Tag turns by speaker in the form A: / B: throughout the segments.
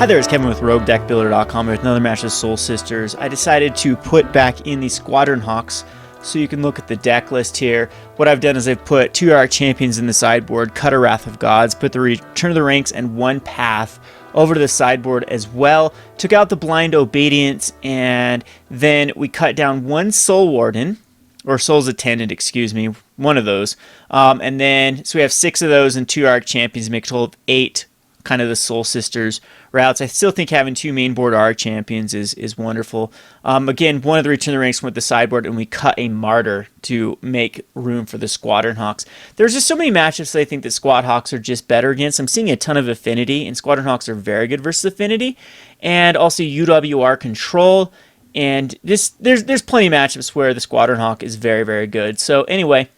A: Hi there, it's Kevin with RogueDeckBuilder.com with another match of Soul Sisters. I decided to put back in the Squadron Hawks so you can look at the deck list here. What I've done is I've put 2 Arc Champions in the sideboard, cut a Wrath of Gods, put the Return of the Ranks and 1 Path over to the sideboard as well. Took out the Blind Obedience, and then we cut down 1 Soul Warden, or Soul's Attendant, excuse me, one of those. And then, so we have 6 of those and 2 Arc Champions, make a total of 8 kind of the Soul Sisters routes. I still think having 2 main board Arc Champions is wonderful. Again, one of the Return of the Ranks went the sideboard, and we cut a Martyr to make room for the Squadron Hawks. There's just so many matchups that I think that Squad Hawks are just better against. I'm seeing a ton of Affinity, and Squadron Hawks are very good versus Affinity, and also UWR Control, and there's plenty of matchups where the Squadron Hawk is very, very good. So anyway,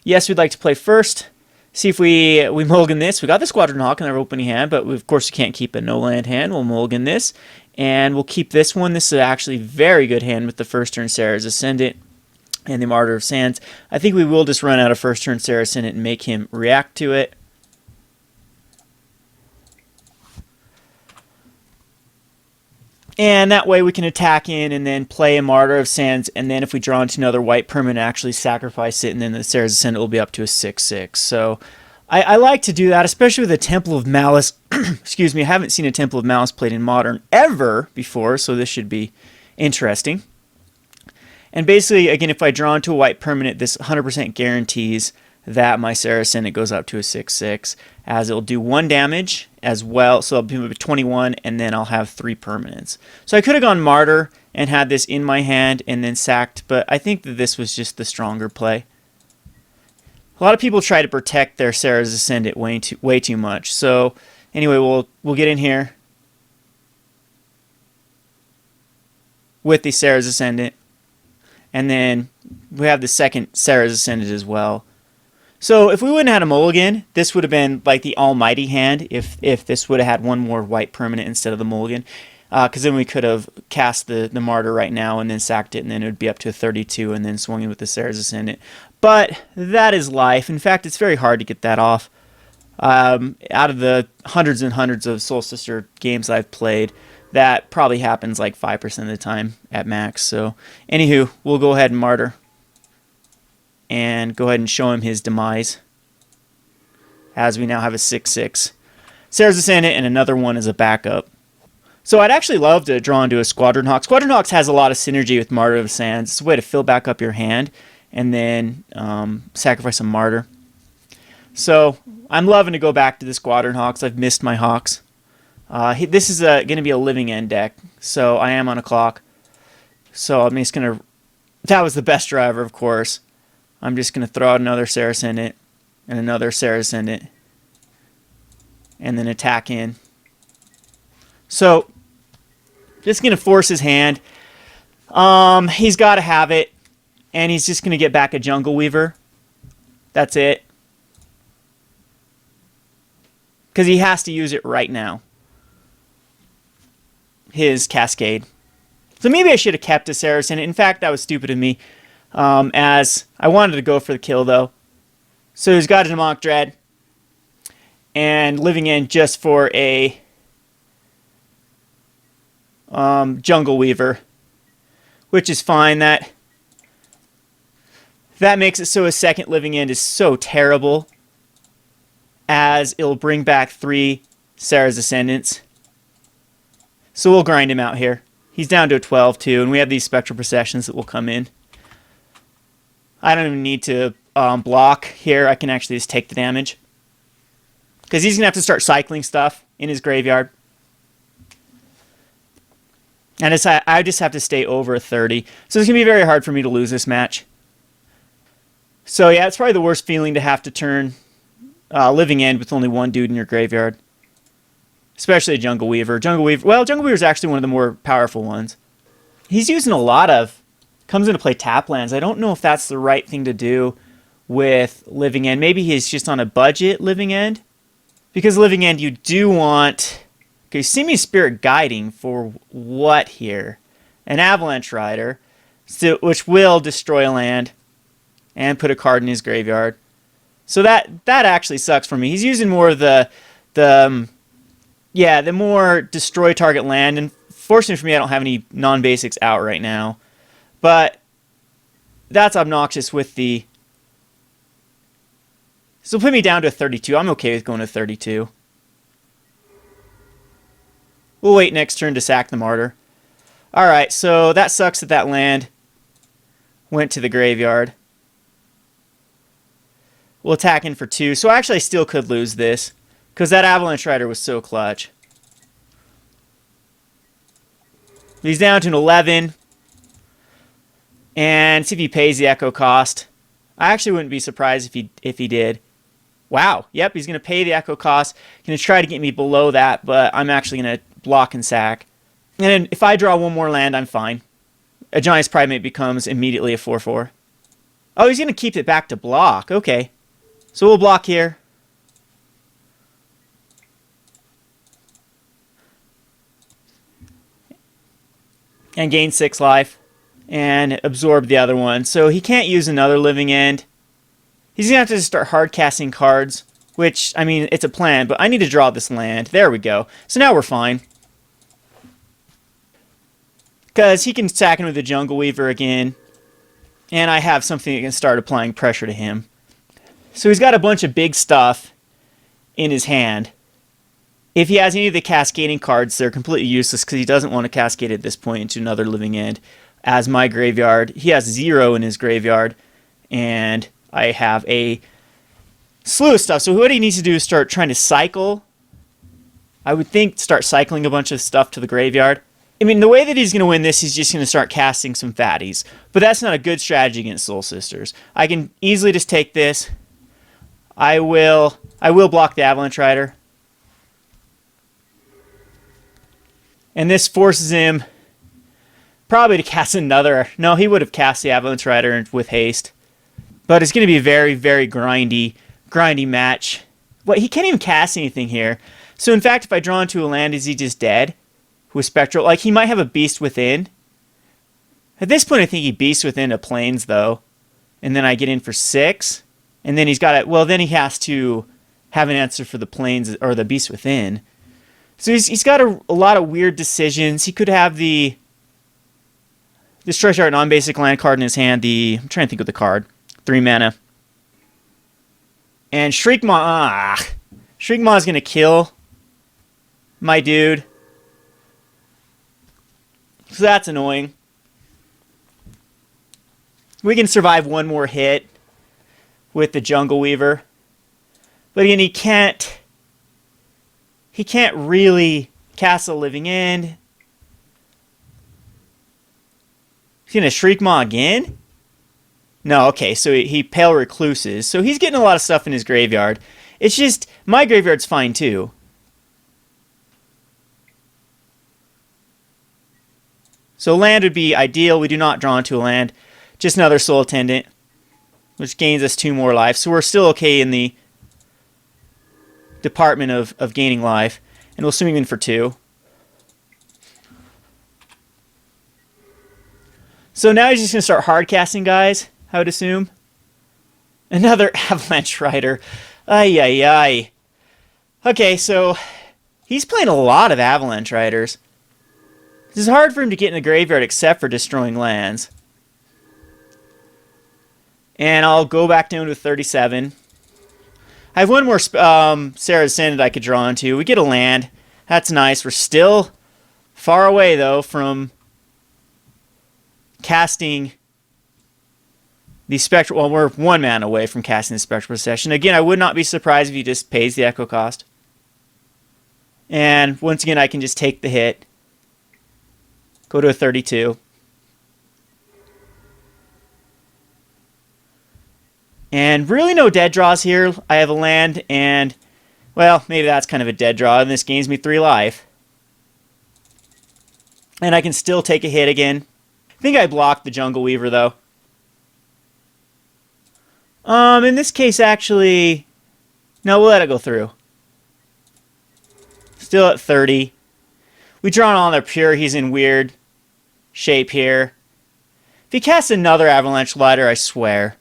A: yes, we'd like to play first. See if we mulligan this. We got the Squadron Hawk in our opening hand, but of course we can't keep a no-land hand. We'll mulligan this, and we'll keep this one. This is actually a very good hand with the first turn Sarah's Ascendant and the Martyr of Sands. I think we will just run out of first turn Sarah's Ascendant and make him react to it. And that way we can attack in and then play a Martyr of Sands, and then if we draw into another white permanent, actually sacrifice it, and then the Sarah's Ascendant will be up to a 6/6. So I like to do that, especially with a Temple of Malice. Excuse me, I haven't seen a Temple of Malice played in Modern ever before, so this should be interesting. And basically, again, if I draw into a white permanent, this 100% guarantees that my Sarah's Ascendant goes up to a 6/6, as it'll do 1 damage as well, so it'll be 21, and then I'll have 3 permanents. So I could have gone Martyr and had this in my hand and then sacked, but I think that this was just the stronger play. A lot of people try to protect their Sarah's Ascendant way too much. So anyway, we'll get in here with the Sarah's Ascendant, and then we have the second Sarah's Ascendant as well. So if we wouldn't have had a mulligan, this would have been like the almighty hand if this would have had 1 more white permanent instead of the mulligan. Because then we could have cast the Martyr right now and then sacked it, and then it would be up to 32 and then swung in with the Sarah's Ascendant. But that is life. In fact, it's very hard to get that off. Out of the hundreds and hundreds of Soul Sister games I've played, that probably happens like 5% of the time at max. So anywho, we'll go ahead and Martyr and go ahead and show him his demise, as we now have a 6/6. Sarah's Ascendant and another one as a backup. So I'd actually love to draw into a Squadron Hawk. Squadron Hawks has a lot of synergy with Martyr of Sands. It's a way to fill back up your hand and then sacrifice a Martyr. So I'm loving to go back to the Squadron Hawks. I've missed my Hawks. This is going to be a living end deck, so I am on a clock. So I'm just going to... That was the best driver, of course. I'm just going to throw out another Sarah's Ascendant and another Sarah's Ascendant and then attack in. So just going to force his hand. He's got to have it, and he's just going to get back a Jungle Weaver. That's it. Because he has to use it right now. His Cascade. So maybe I should have kept a Sarah's Ascendant. In fact, that was stupid of me. As I wanted to go for the kill, though. So he's got a Demonic Dread and Living End just for a Jungle Weaver, which is fine. That makes it so his second Living End is so terrible, as it'll bring back 3 Sarah's Ascendants. So we'll grind him out here. He's down to a 12 too, and we have these Spectral Processions that will come in. I don't even need to block here. I can actually just take the damage, because he's going to have to start cycling stuff in his graveyard. And I just have to stay over 30. So it's going to be very hard for me to lose this match. So yeah, it's probably the worst feeling to have to turn Living End with only 1 dude in your graveyard. Especially a Jungle Weaver. Jungle Weaver is actually one of the more powerful ones. He's using a lot of... Comes into play tap lands. I don't know if that's the right thing to do with Living End. Maybe he's just on a budget Living End. Because Living End, you do want... Okay, Simian Spirit Guiding for what here? An Avalanche Rider, which will destroy a land and put a card in his graveyard. So that actually sucks for me. He's using more of the Yeah, the more destroy target land, and fortunately for me, I don't have any non-basics out right now. But that's obnoxious with the... So put me down to a 32. I'm okay with going to 32. We'll wait next turn to sack the Martyr. Alright, so that sucks that that land went to the graveyard. We'll attack in for 2. So actually I still could lose this, because that Avalanche Rider was so clutch. He's down to an 11. And see if he pays the Echo cost. I actually wouldn't be surprised if he did. Wow. Yep, he's going to pay the Echo cost. He's going to try to get me below that, but I'm actually going to block and sack. And then if I draw one more land, I'm fine. A Giant's Primate becomes immediately a 4/4. Oh, he's going to keep it back to block. Okay. So we'll block here. And gain 6 life. And absorb the other one. So he can't use another Living End. He's going to have to start hard casting cards. Which, I mean, it's a plan, but I need to draw this land. There we go. So now we're fine. Because he can sack in with the Jungle Weaver again. And I have something that can start applying pressure to him. So he's got a bunch of big stuff in his hand. If he has any of the cascading cards, they're completely useless because he doesn't want to cascade at this point into another Living End. As my graveyard, he has 0 in his graveyard. And I have a slew of stuff. So what he needs to do is start trying to cycle. I would think start cycling a bunch of stuff to the graveyard. I mean, the way that he's going to win this, he's just going to start casting some fatties. But that's not a good strategy against Soul Sisters. I can easily just take this. I will block the Avalanche Rider. And this forces him probably to cast another. No, he would have cast the Avalanche Rider with haste. But it's going to be a very, very grindy match. What, he can't even cast anything here. So in fact, if I draw into a land, is he just dead? With Spectral? Like, he might have a Beast Within. At this point, I think he Beast Within a Plains, though. And then I get in for 6. And then he's got it. Well, then he has to have an answer for the Plains or the Beast Within. So he's got a lot of weird decisions. He could have the Destroy Target non-basic land card in his hand. I'm trying to think of the card. 3 mana. And Shriekmaw. Shriekmaw is going to kill my dude. So that's annoying. We can survive one more hit with the Jungle Weaver. But again, he can't really cast a Living End. He's going to Shriekmaw again? No, okay, so he Pale Recluses. So he's getting a lot of stuff in his graveyard. It's just, my graveyard's fine too. So land would be ideal. We do not draw into a land. Just another Soul Attendant, which gains us 2 more life. So we're still okay in the department of gaining life. And we'll swing him in for 2. So now he's just going to start hard casting guys, I would assume. Another Avalanche Rider. Ay, ay, ay. Okay, so he's playing a lot of Avalanche Riders. It's hard for him to get in the graveyard except for destroying lands. And I'll go back down to 37. I have one more Sarah's Ascendant I could draw into. We get a land. That's nice. We're still far away, though, from casting the Spectral. Well, we're 1 mana away from casting the Spectral Procession. Again, I would not be surprised if he just pays the Echo cost. And once again, I can just take the hit. Go to a 32. And really no dead draws here. I have a land and, well, maybe that's kind of a dead draw. And this gains me 3 life. And I can still take a hit again. I think I blocked the Jungle Weaver, though. In this case, actually, no, we'll let it go through. Still at 30. We draw on their pure. He's in weird shape here. If he casts another Avalanche Rider, I swear.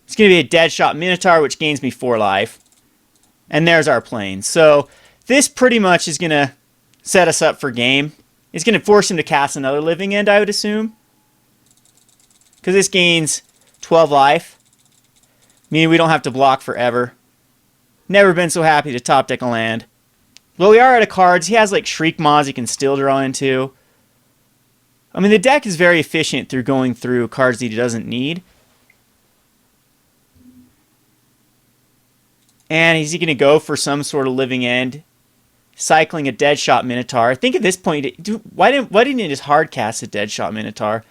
A: It's going to be a Deadshot Minotaur, which gains me 4 life. And there's our plane. So this pretty much is going to set us up for game. It's going to force him to cast another living end, I would assume. Because this gains 12 life. Meaning we don't have to block forever. Never been so happy to top deck a land. Well, we are out of cards. He has like Shriek Maws he can still draw into. I mean, the deck is very efficient through going through cards that he doesn't need. And is he going to go for some sort of living end? Cycling a Deadshot Minotaur. I think at this point, why didn't he just hard cast a Deadshot Minotaur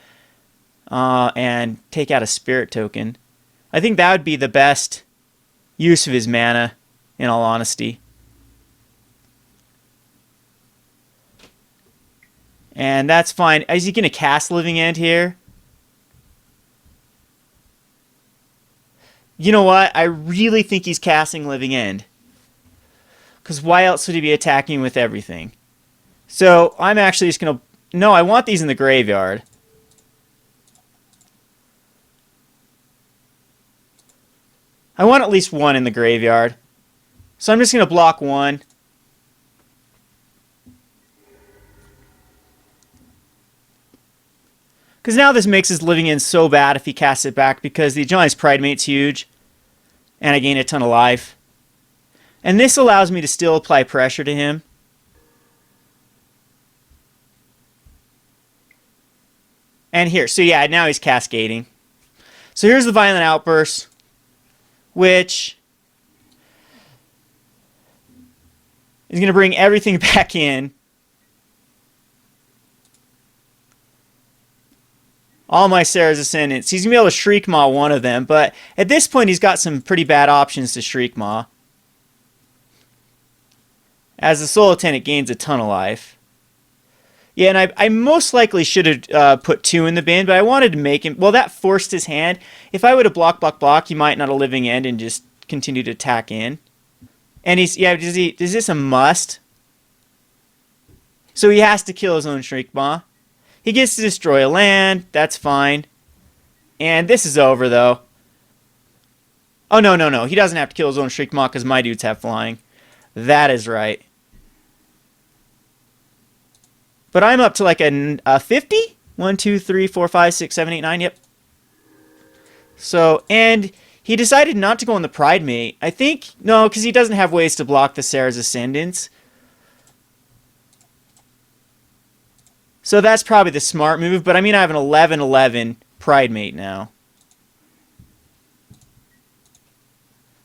A: and take out a Spirit Token? I think that would be the best use of his mana, in all honesty. And that's fine. Is he going to cast Living End here? You know what? I really think he's casting Living End. Because why else would he be attacking with everything? So I'm actually just going to... No, I want these in the graveyard. I want at least one in the graveyard. So I'm just going to block one. Because now this makes his Living End so bad if he casts it back, because the Giant's Pride Mate's huge. And I gain a ton of life. And this allows me to still apply pressure to him. And here, so yeah, now he's cascading. So here's the Violent Outburst, which is going to bring everything back in. All my Sarah's Ascendants. He's going to be able to Shriek Maw one of them, but at this point he's got some pretty bad options to Shriek Maw. As the Soul Attendant gains a ton of life. Yeah, and I most likely should have put 2 in the bin, but I wanted to make him... Well, that forced his hand. If I would have block, he might not have Living End and just continue to attack in. And he's... Yeah, is this a must? So he has to kill his own Shriek Maw. He gets to destroy a land. That's fine. And this is over, though. Oh, no. He doesn't have to kill his own Shriek Maw because my dudes have flying. That is right. But I'm up to like a 50? 1, 2, 3, 4, 5, 6, 7, 8, 9. Yep. So, and he decided not to go on the Pride Mate. I think, no, because he doesn't have ways to block the Sarah's Ascendants. So that's probably the smart move. But I mean, I have an 11/11 Pride Mate now.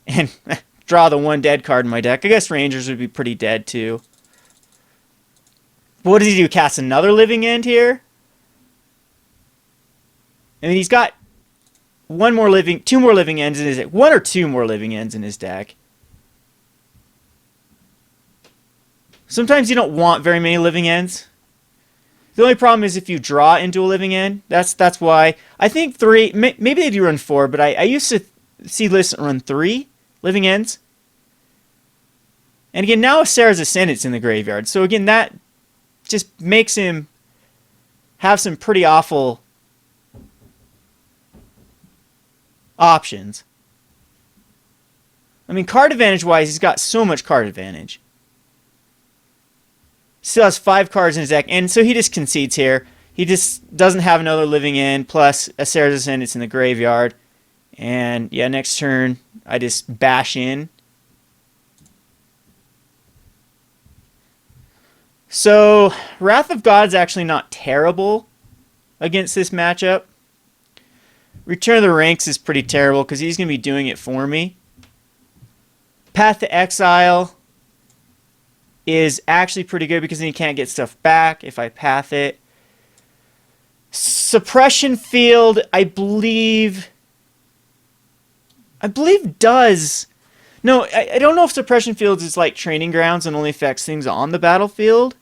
A: And draw the one dead card in my deck. I guess Rangers would be pretty dead too. What does he do? Cast another Living End here? I mean, he's got two more living ends in his deck. 1 or 2 more living ends in his deck. Sometimes you don't want very many living ends. The only problem is if you draw into a living end. That's why. I think 3, maybe they do run 4, but I used to see lists that run 3 living ends. And again, now Sarah's Ascendant's in the graveyard. So again, that just makes him have some pretty awful options. I mean, card advantage-wise, he's got so much card advantage. Still has 5 cards in his deck, and so he just concedes here. He just doesn't have another living end, plus a Sarah's Ascendant's in the graveyard. And yeah, next turn, I just bash in. So, Wrath of God's actually not terrible against this matchup. Return of the Ranks is pretty terrible because he's going to be doing it for me. Path to Exile is actually pretty good because then you can't get stuff back if I path it. Suppression Field, I believe does... No, I don't know if Suppression Fields is like Training Grounds and only affects things on the battlefield.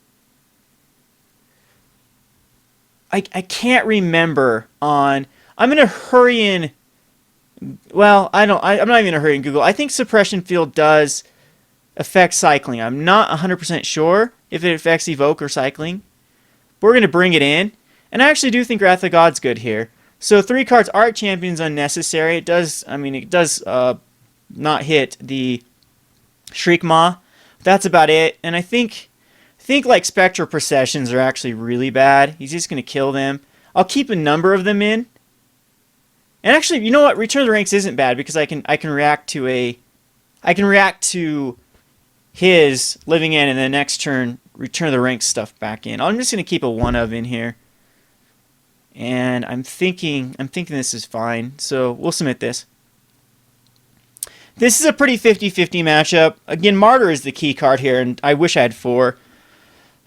A: I can't remember on... I'm going to hurry in... Well, I'm not even going to hurry in Google. I think Suppression Field does affect cycling. I'm not 100% sure if it affects Evoke or cycling. But we're going to bring it in. And I actually do think Wrath of God's good here. So 3 cards, Arc Champion's unnecessary. It does not hit the Shriekmaw. That's about it. And I think like Spectral Processions are actually really bad. He's just going to kill them. I'll keep a number of them in. And actually, you know what? Return of the Ranks isn't bad because I can react to his Living End and the next turn Return of the Ranks stuff back in. I'm just going to keep a 1 of in here. And I'm thinking this is fine. So we'll submit this. This is a pretty 50-50 matchup. Again, Martyr is the key card here, and I wish I had 4.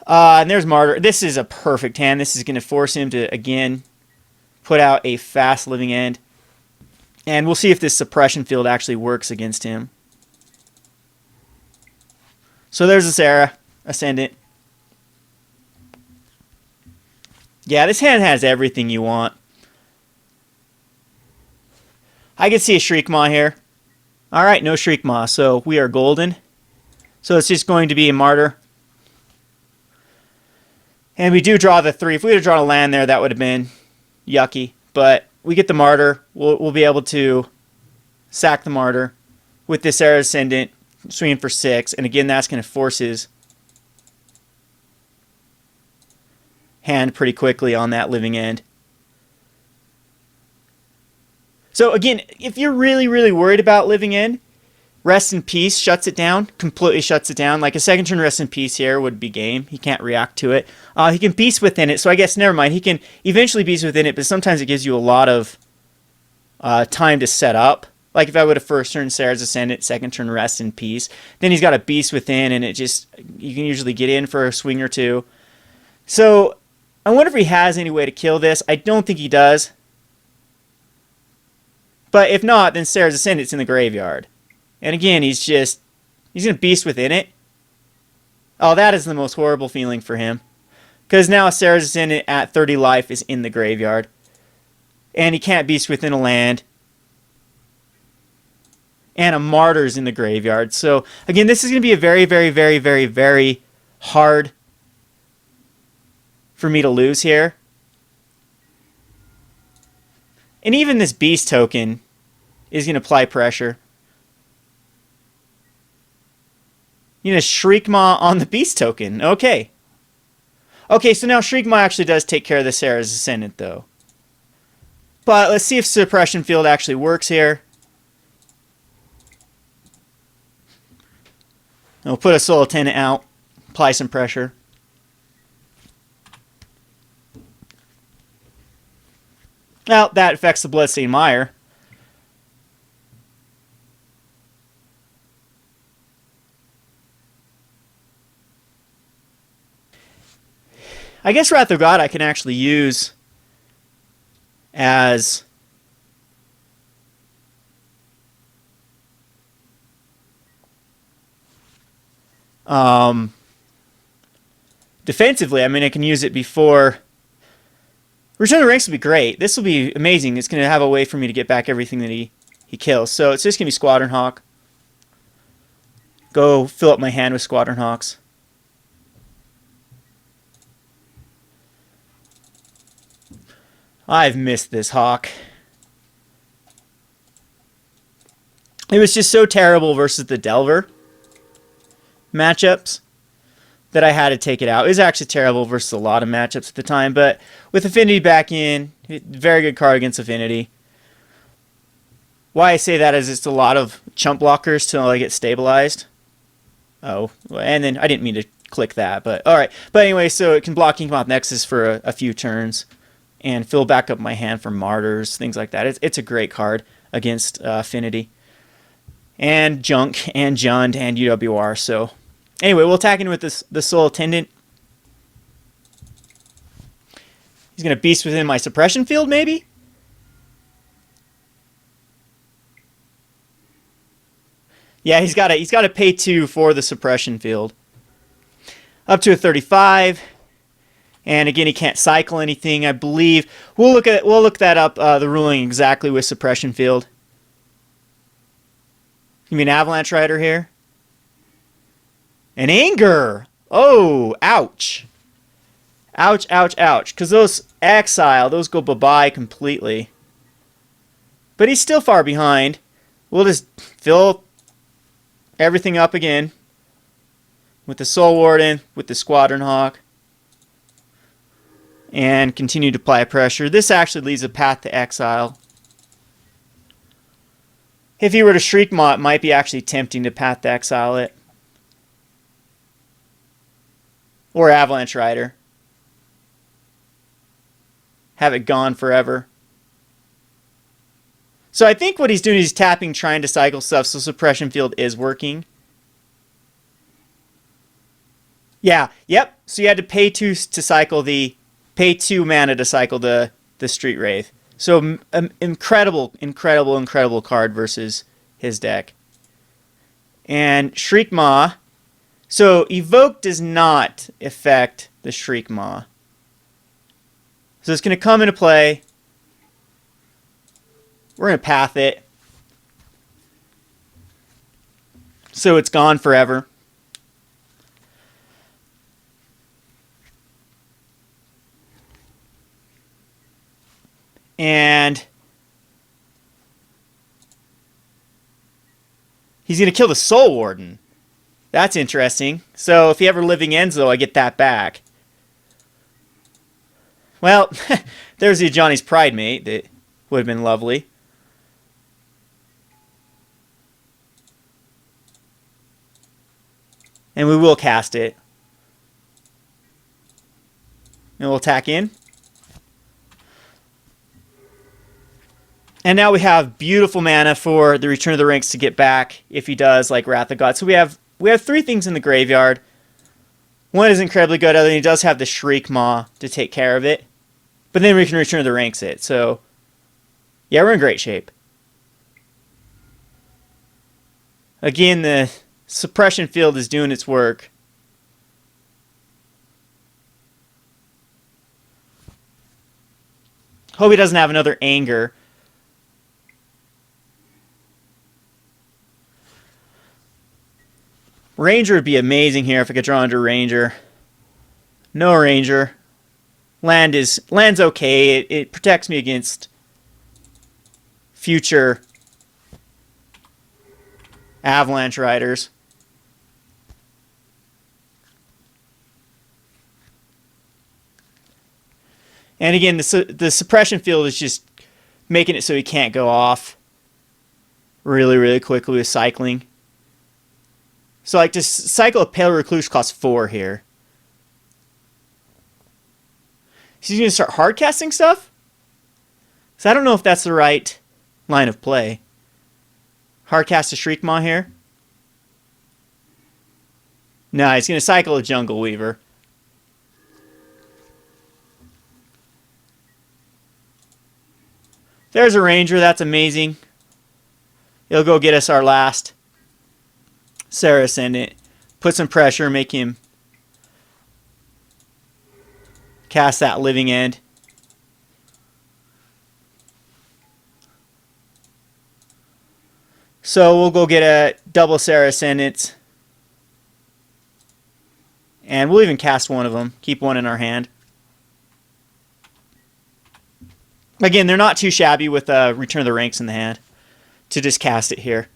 A: And there's Martyr. This is a perfect hand. This is going to force him to, again, put out a fast Living End. And we'll see if this suppression field actually works against him. So there's the Sarah Ascendant. Yeah, this hand has everything you want. I can see a Shriekmaw here. Alright, no Shriekmaw, so we are golden. So it's just going to be a Martyr. And we do draw the 3. If we would have drawn a land there, that would have been yucky. But we get the Martyr. We'll be able to sack the Martyr with this Sarah Ascendant, swinging for 6. And again, that's going to force his hand pretty quickly on that Living End. So again, if you're really, really worried about Living End, Rest in Peace shuts it down, completely shuts it down. Like a second turn Rest in Peace here would be game. He can't react to it. He can Beast Within it, so I guess never mind. He can eventually Beast Within it, but sometimes it gives you a lot of time to set up. Like if I would have first turn Sarah's Ascendant, second turn Rest in Peace, then he's got a Beast Within, and you can usually get in for a swing or two. So I wonder if he has any way to kill this. I don't think he does. But if not, then Sarah's Ascendant's in the graveyard. And again, he's going to Beast Within it. Oh, that is the most horrible feeling for him. Because now Sarah's Ascendant at 30 life is in the graveyard. And he can't Beast Within a land. And a Martyr's in the graveyard. So, again, this is going to be a very, very, very, very, very hard for me to lose here. And even this Beast token is going to apply pressure. You know, Shriekmaw on the Beast token. Okay. Okay, so now Shriekmaw actually does take care of the Sarah's Ascendant, though. But let's see if Suppression Field actually works here. We'll put a Soul Attendant out. Apply some pressure. Well, that affects the Bloodstained Mire. I guess Wrath of God I can actually use as defensively. I mean, I can use it before. Return of the Ranks will be great. This will be amazing. It's going to have a way for me to get back everything that he kills. So it's just going to be Squadron Hawk. Go fill up my hand with Squadron Hawks. I've missed this Hawk. It was just so terrible versus the Delver matchups that I had to take it out. It was actually terrible versus a lot of matchups at the time, but with Affinity back in, very good card against Affinity. Why I say that is it's a lot of chump blockers till I get stabilized. Oh, and then I didn't mean to click that, but alright. But anyway, so it can block Inkmoth Nexus for a few turns and fill back up my hand for Martyrs, things like that. It's a great card against Affinity. And Junk, and Jund, and UWR, so anyway, we'll attack in with the Soul Attendant. He's going to Beast Within my Suppression Field, maybe? Yeah, he's got to pay 2 for the Suppression Field. Up to a 35. And again, he can't cycle anything, I believe. We'll look that up, the ruling exactly with Suppression Field. You mean Avalanche Rider here? An Anger! Oh, ouch. Ouch, ouch, ouch. Because those Exile, those go bye-bye completely. But he's still far behind. We'll just fill everything up again with the Soul Warden, with the Squadron Hawk, and continue to apply pressure. This actually leaves a path to exile. If he were to Shriek Maw, it might be actually tempting to path to exile it. Or Avalanche Rider. Have it gone forever. So I think what he's doing is he's tapping, trying to cycle stuff, so Suppression Field is working. Yeah, yep. So you had to pay 2 to cycle the... Pay 2 mana to cycle the Street Wraith. So incredible card versus his deck. And Shriek Maw. So Evoke does not affect the Shriek Maw. So it's going to come into play. We're going to path it. So it's gone forever. And he's going to kill the Soul Warden. That's interesting. So if he ever living ends, though, I get that back. Well, there's the Johnny's Pride mate. That would have been lovely. And we will cast it. And we'll attack in. And now we have beautiful mana for the Return of the Ranks to get back if he does, like Wrath of God. So we have 3 things in the graveyard. One is incredibly good, other than he does have the Shriek Maw to take care of it. But then we can Return of the Ranks it. So, yeah, we're in great shape. Again, the Suppression Field is doing its work. Hope he doesn't have another Anger. Ranger would be amazing here if I could draw under Ranger. No Ranger. Land's okay. It protects me against future Avalanche Riders. And again, the Suppression Field is just making it so he can't go off really quickly with cycling. So like to cycle a Pale Recluse costs 4 here. So he's going to start hard casting stuff? So I don't know if that's the right line of play. Hard cast a Shriek Maw here? No, he's going to cycle a Jungle Weaver. There's a Ranger, that's amazing. It'll go get us our last Serra Ascendant. Put some pressure, make him cast that Living End. So we'll go get a double Serra Ascendant. And we'll even cast one of them. Keep one in our hand. Again, they're not too shabby with Return of the Ranks in the hand to just cast it here.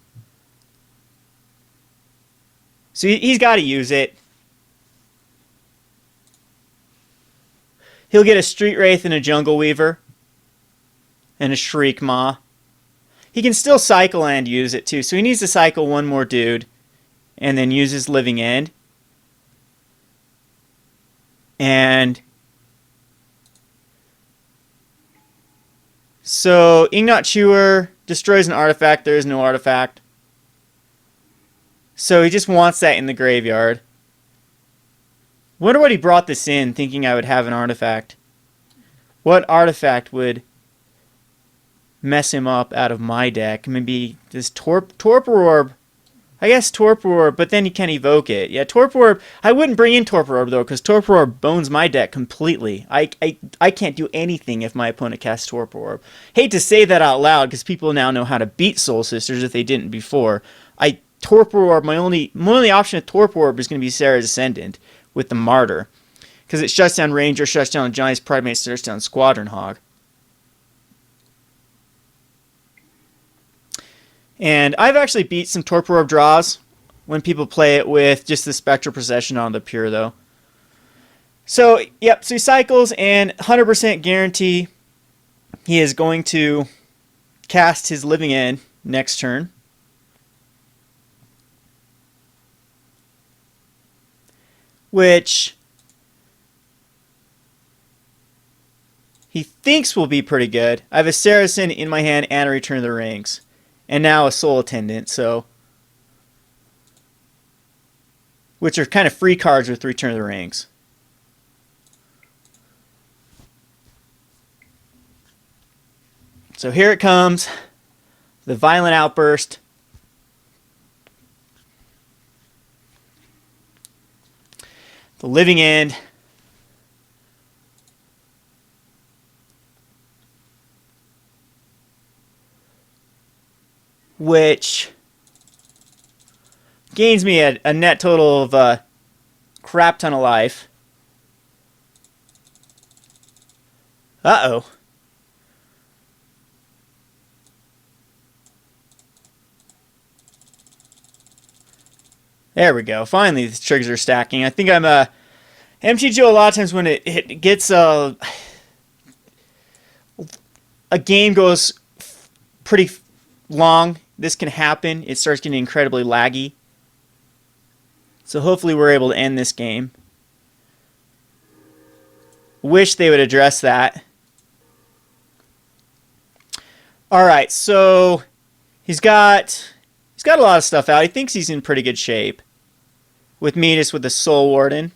A: So he's got to use it. He'll get a Street Wraith and a Jungle Weaver. And a Shriek Maw. He can still cycle and use it too. So he needs to cycle one more dude. And then use his Living End. And so Ingnot Chewer destroys an artifact. There is no artifact. So he just wants that in the graveyard. Wonder what he brought this in, thinking I would have an artifact. What artifact would mess him up out of my deck? Maybe this Torpor Orb. I guess Torpor Orb, but then you can't evoke it. Yeah, Torpor Orb. I wouldn't bring in Torpor Orb, though, because Torpor Orb bones my deck completely. I can't do anything if my opponent casts Torpor Orb. Hate to say that out loud, because people now know how to beat Soul Sisters if they didn't before. Torpor Orb, my only option of Torpor Orb is going to be Serra's Ascendant with the Martyr. Because it shuts down Ranger, shuts down Johnny's Pride Mate, shuts down Squadron Hog. And I've actually beat some Torpor Orb draws when people play it with just the Spectral Procession on the Pure, though. So, yep, so he cycles, and 100% guarantee he is going to cast his Living End next turn. Which he thinks will be pretty good. I have a Saracen in my hand and a Return of the Rings. And now a Soul Attendant, so... which are kind of free cards with Return of the Rings. So here it comes. The Violent Outburst. The Living End. Which gains me a net total of a crap ton of life. Uh-oh. There we go. Finally, the triggers are stacking. I think I'm MTG a lot of times when it gets a game goes pretty long. This can happen. It starts getting incredibly laggy. So hopefully we're able to end this game. Wish they would address that. Alright, so he's got a lot of stuff out. He thinks he's in pretty good shape. With me, just with the Soul Warden.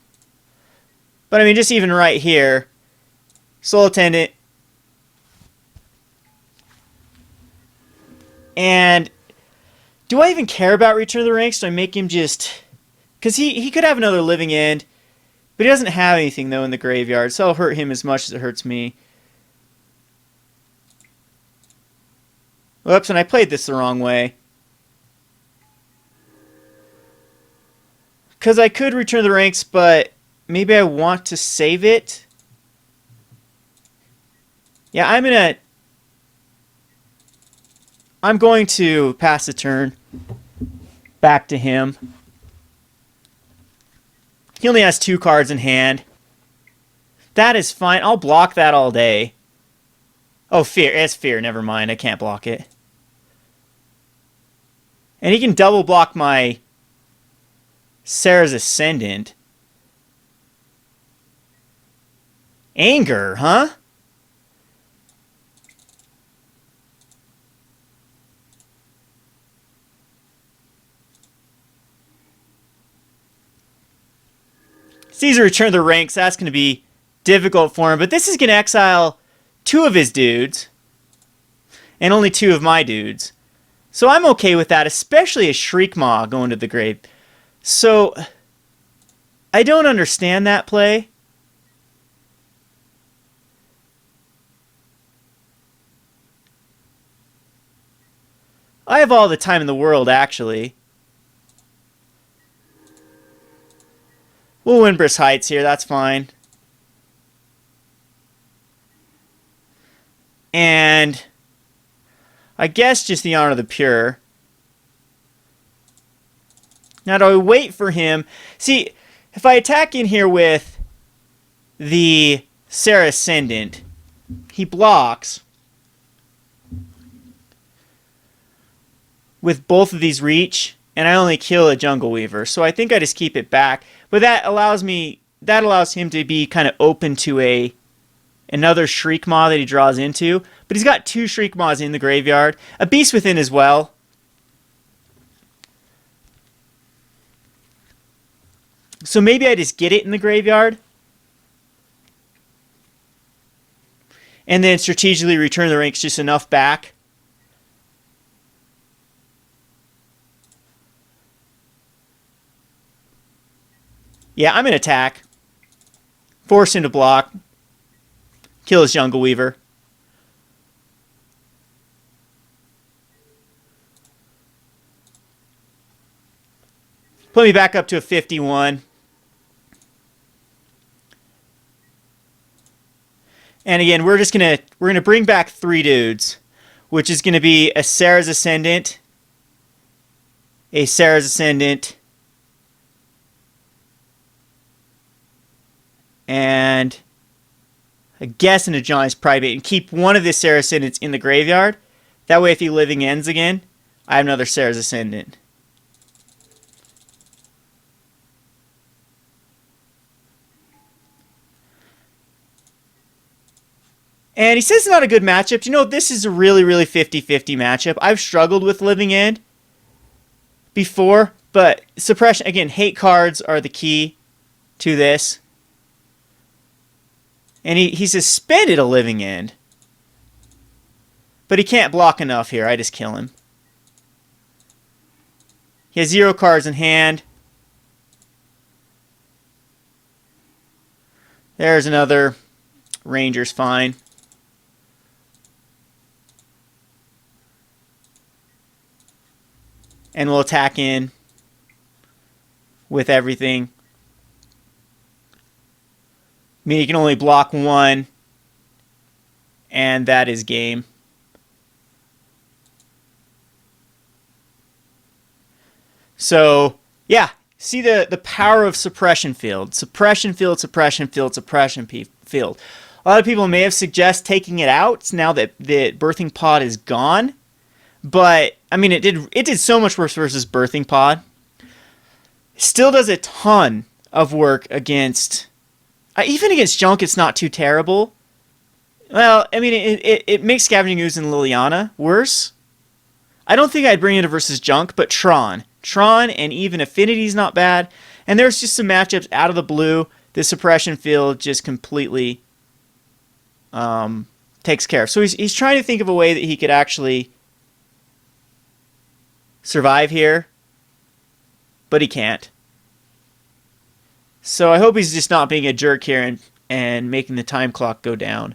A: But I mean, just even right here, Soul Attendant. And do I even care about Return of the Rings? Do I make him just... because he could have another Living End, but he doesn't have anything, though, in the graveyard, so it'll hurt him as much as it hurts me. Whoops, and I played this the wrong way. Because I could Return the Ranks, but maybe I want to save it. Yeah, I'm going to pass the turn back to him. He only has 2 cards in hand. That is fine. I'll block that all day. Oh, Fear. It's Fear. Never mind. I can't block it. And he can double block my Sarah's Ascendant. Anger, huh? Caesar Return the Ranks. That's going to be difficult for him. But this is going to exile 2 of his dudes. And only 2 of my dudes. So I'm okay with that. Especially a Shriekmaw going to the grave. So I don't understand that play. I have all the time in the world, actually. We'll Windburst Heights here, that's fine. And I guess just the Honor of the Pure. Now do I wait for him? See, if I attack in here with the Sarah Ascendant, he blocks with both of these reach, and I only kill a Jungle Weaver. So I think I just keep it back. But that allows him to be kind of open to another Shriekmaw that he draws into. But he's got 2 Shriekmaws in the graveyard. A Beast Within as well. So maybe I just get it in the graveyard. And then strategically Return the Ranks just enough back. Yeah, I'm going to attack. Force him to block. Kill his Jungle Weaver. Put me back up to a 51. And again, we're gonna bring back 3 dudes, which is gonna be a Sarah's Ascendant, a Sarah's Ascendant, and I guess into Johnny's Private, and keep one of the Sarah's Ascendants in the graveyard. That way if he living ends again, I have another Sarah's Ascendant. And he says it's not a good matchup. You know, this is a really, really 50-50 matchup. I've struggled with Living End before, but suppression, again, hate cards are the key to this. And he suspended a Living End. But he can't block enough here. I just kill him. He has 0 cards in hand. There's another. Ranger's fine. And we'll attack in with everything. I mean, you can only block 1, and that is game. So, yeah, see the power of suppression field. Suppression field, suppression field, suppression field. A lot of people may have suggested taking it out now that the Birthing Pod is gone. But, I mean, it did so much worse versus Birthing Pod. Still does a ton of work against... even against Junk, it's not too terrible. Well, I mean, it makes Scavenging Ooze and Liliana worse. I don't think I'd bring it versus Junk, but Tron. Tron and even Affinity's not bad. And there's just some matchups out of the blue. The suppression field just completely takes care of. So he's trying to think of a way that he could actually survive here, but he can't. So I hope he's just not being a jerk here and making the time clock go down.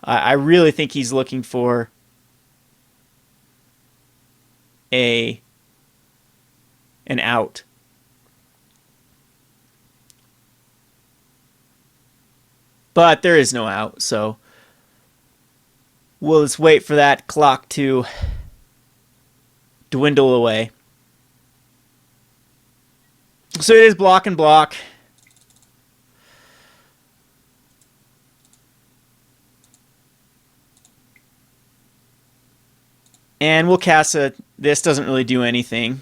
A: I really think he's looking for an out. But there is no out, so we'll just wait for that clock to dwindle away. So it is block and block. And we'll cast a... This doesn't really do anything.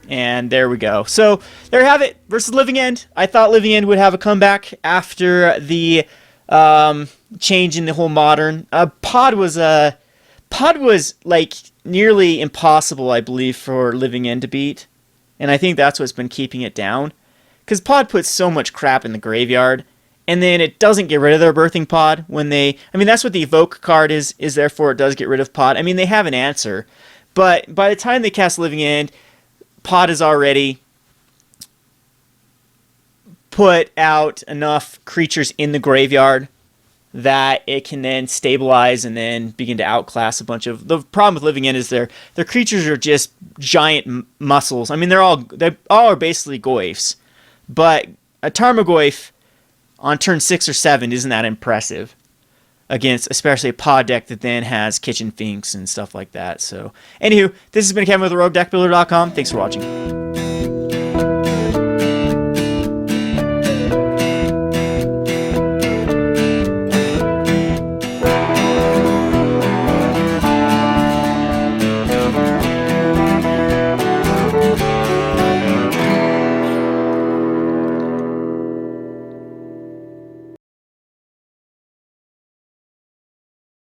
A: And there we go. So there you have it versus Living End. I thought Living End would have a comeback after the change in the whole modern. Pod was like nearly impossible, I believe, for Living End to beat. And I think that's what's been keeping it down. Because Pod puts so much crap in the graveyard. And then it doesn't get rid of their Birthing Pod when they... I mean, that's what the Evoke card is therefore it does get rid of Pod. I mean, they have an answer. But by the time they cast Living End, Pod has already put out enough creatures in the graveyard that it can then stabilize and then begin to outclass a bunch of... The problem with Living End is their creatures are just giant muscles. I mean, they all are basically Goyfs. But a Tarmogoyf on turn 6 or 7 isn't that impressive against especially a Pod deck that then has Kitchen Finks and stuff like that. So, anywho, this has been Kevin with RogueDeckBuilder.com. Thanks for watching.